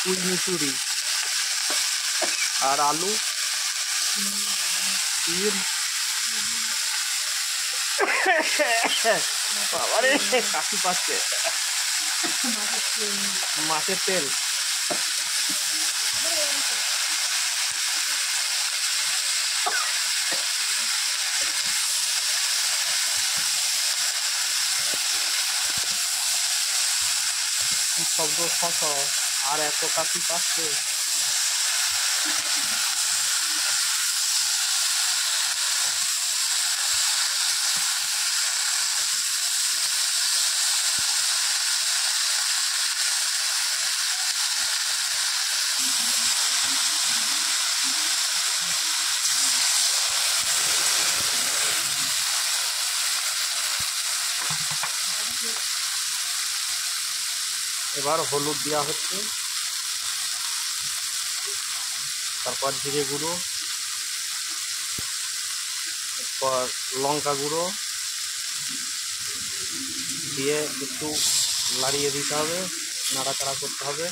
পুঁই মিচুরি আর আলু তিল। বাবারে কাশি পাচ্ছে। মাছের তেল কি শব্দ শত আর এত কাশি পাচ্ছে। এবার হলুদ দেওয়া হচ্ছে, তারপর জিরে গুঁড়ো, এরপর লঙ্কা গুঁড়ো দিয়ে একটু নাড়িয়ে দিতে হবে, নাড়াচাড়া করতে হবে।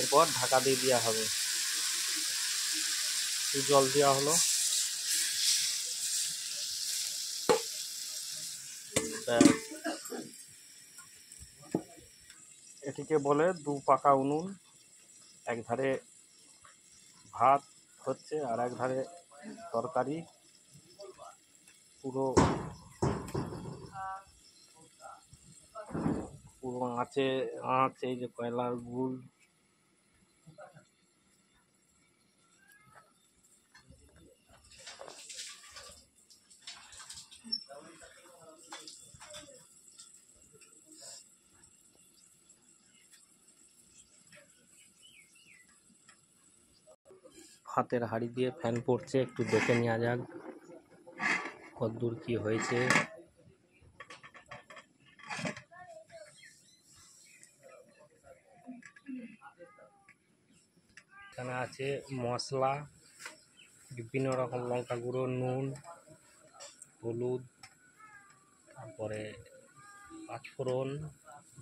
এরপর ঢাকা দিয়ে দেওয়া হবে। একটু জল দেওয়া হলো। এটিকে বলে দু পাকা উনুন। এক ধারে ভাত হচ্ছে আর এক ধারে তরকারি। পুরো পুরো আঁচে এই যে কয়লার গুল। ভাতের হাঁড়ি দিয়ে ফ্যান পড়ছে, একটু দেখে নেওয়া যাক কতদূর কি হয়েছে। এখানে আছে মশলা, বিভিন্ন রকম লঙ্কা গুঁড়ো, নুন, হলুদ, তারপরে পাঁচফোড়ন,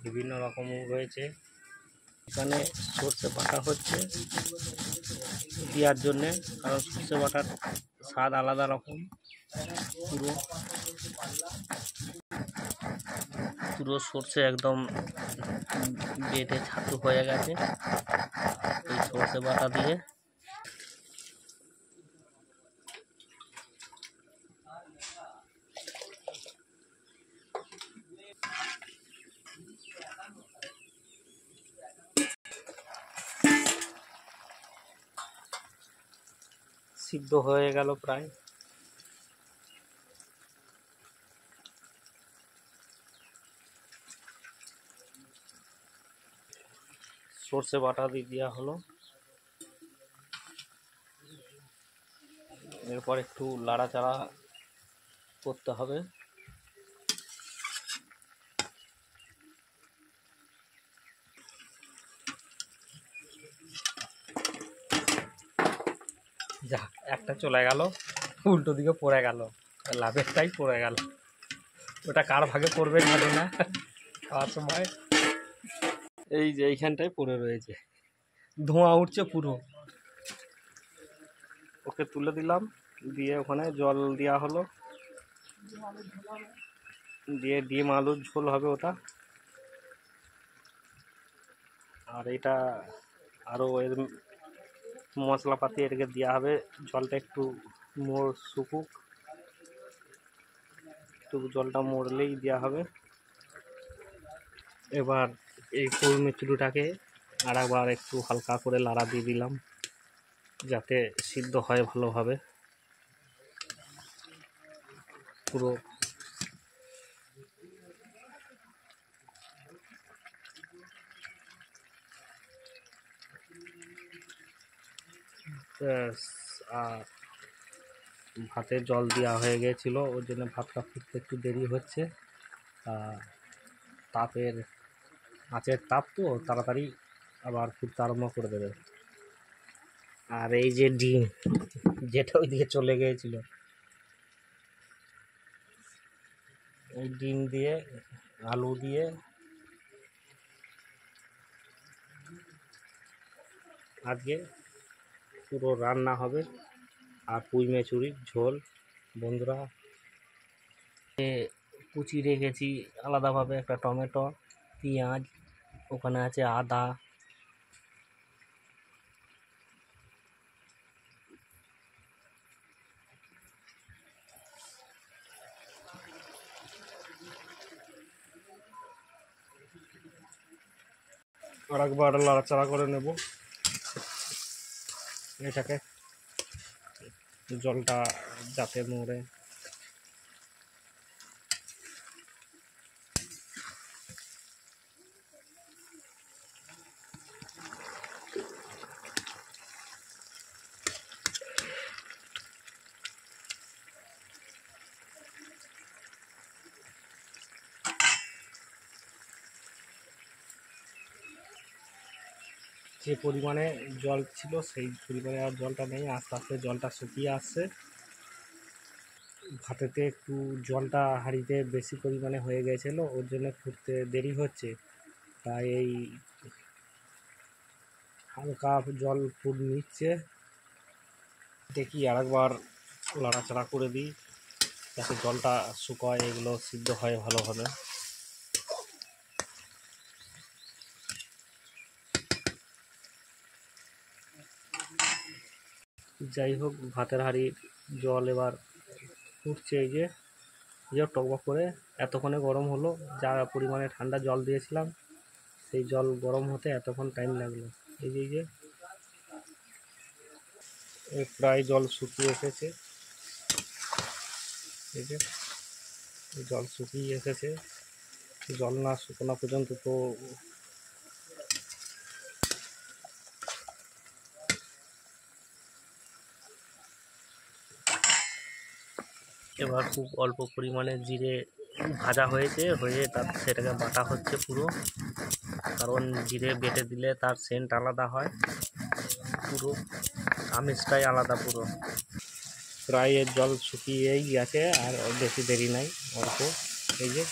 বিভিন্ন রকম রয়েছে। এখানে সর্ষে বাটা হচ্ছে দেওয়ার জন্যে, কারণ সর্ষে বাটার স্বাদ আলাদা রকম। পুরো সর্ষে একদম বেটে ছাতু হয়ে গেছে। এই সর্ষে বাটা দিয়ে সিদ্ধ হয়ে গেল প্রায়। সর্ষে বাটা দিয়ে দেওয়া হলো। এরপর একটু লাড়াচাড়া করতে হবে। যা একটা চলে গেল, উল্টো দিকে পড়ে গেল, লাভেরটাই পড়ে গেল। ওটা কার ভাগে পড়বে জানি না, খাওয়ার সময় এই যে এইখানটায় পড়ে রয়েছে, ধোঁয়া উঠছে পুরো। ওকে তুলে দিলাম, দিয়ে ওখানে জল দেওয়া হলো, দিয়ে ডিম আলুর ঝোল হবে ওটা। আর এটা আরও এর মশলাপাতি এটাকে দেওয়া হবে। জলটা একটু শুকুক, একটু জলটা মরলেই দেওয়া হবে। এবার এই পুঁই মিচুরিটাকে আর একবার একটু হালকা করে লাড়া দিয়ে দিলাম, যাতে সিদ্ধ হয় ভালোভাবে। পুরো আর ভাতে জল দেওয়া হয়ে গিয়েছিল, ওর জন্য ভাতটা ফুটতে একটু দেরি হচ্ছে। তাপের আঁচের তাপ তো তাড়াতাড়ি আবার ফুটতে আরম্ভ করে দেবে। আর এই যে ডিম, যেটা ওইদিকে চলে গিয়েছিল, এই ডিম দিয়ে আলু দিয়ে আজকে পুরো রান্না হবে। আর পুঁই মেচুরির ঝোল। বন্ধুরা, কুচি রেখেছি আলাদাভাবে একটা টমেটো, পেঁয়াজ, ওখানে আছে আদা। আর একবার নাড়াচাড়া করে নেব এটাকে, জলটা যাতে মরে। যে পরিমাণে জল ছিল সেই পরিমাণে আর জলটা নেই, আস্তে আস্তে জলটা শুকিয়ে আসছে। ভাতেতে একটু জলটা হাঁড়িতে বেশি পরিমাণে হয়ে গেছিলো, ওর জন্য ফুটতে দেরি হচ্ছে। তাই এই হালকা জল ফুট নিচ্ছে। দেখি আরেকবার নাড়াচাড়া করে দিই যাতে জলটা শুকায়, এগুলো সিদ্ধ হয় ভালোভাবে। যাই হোক, ভাতের হাঁড়ির জল এবার ফুটছে। এই যে টকবক করে এতক্ষণে গরম হলো। যা পরিমাণে ঠান্ডা জল দিয়েছিলাম সেই জল গরম হতে এতক্ষণ টাইম লাগলো। এই যে প্রায় জল শুকিয়ে এসেছে। এই যে জল শুকিয়ে এসেছে। জল না শুকনো পর্যন্ত তো এবার খুব অল্প পরিমাণে জিরে ভাজা হয়েছে, তার সেটাকে বাটা হচ্ছে পুরো। কারণ জিরে বেটে দিলে তার সেন্ট আলাদা হয়, পুরো আমেজটাই আলাদা পুরো। প্রায় এর জল শুকিয়েই গেছে, আর বেশি দেরি নাই, অল্প। এই যে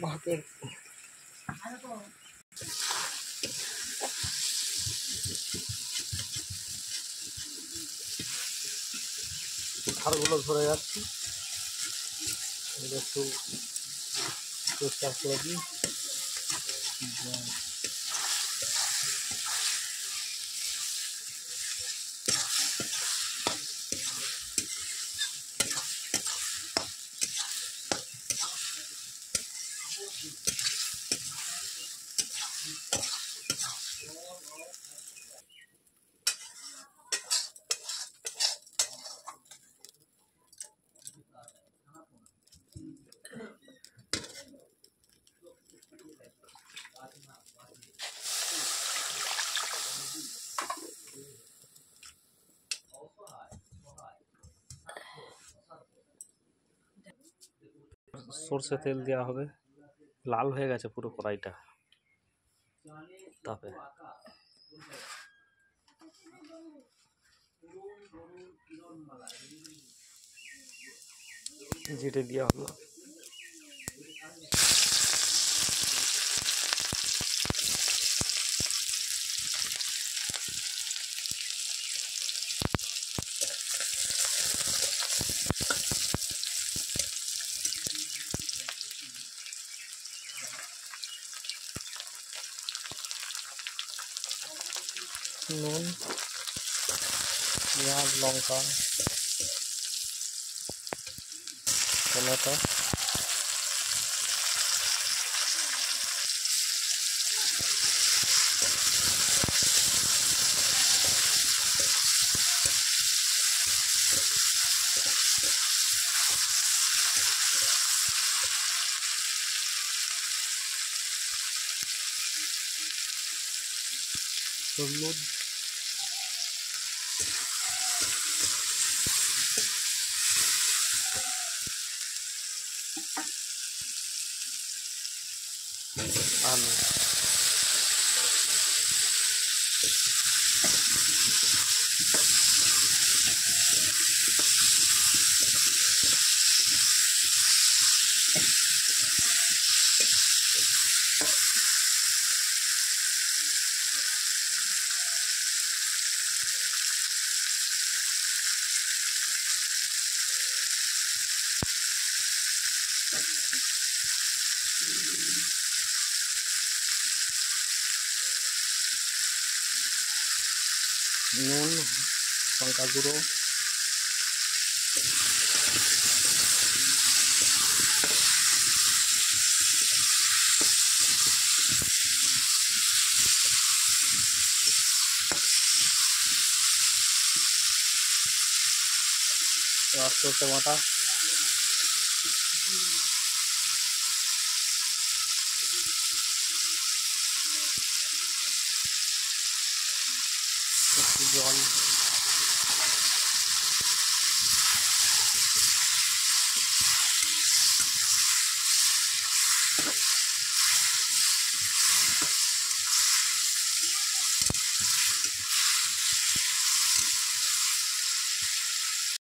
ভাতের ধারগুলো ধরে যাচ্ছি, একটু পরিষ্কার করে দিই। সরষে তেল দেওয়া হবে। লাল হয়ে গেছে পুরো কড়াইটা তাপে। জিরে দেওয়া হলো। নুন, পেঁয়াজ, লঙ্কা, টমেটো, হলুদ, আলু, নুন, লঙ্কা গুঁড়ো, সরষে বাটা, একটু জল,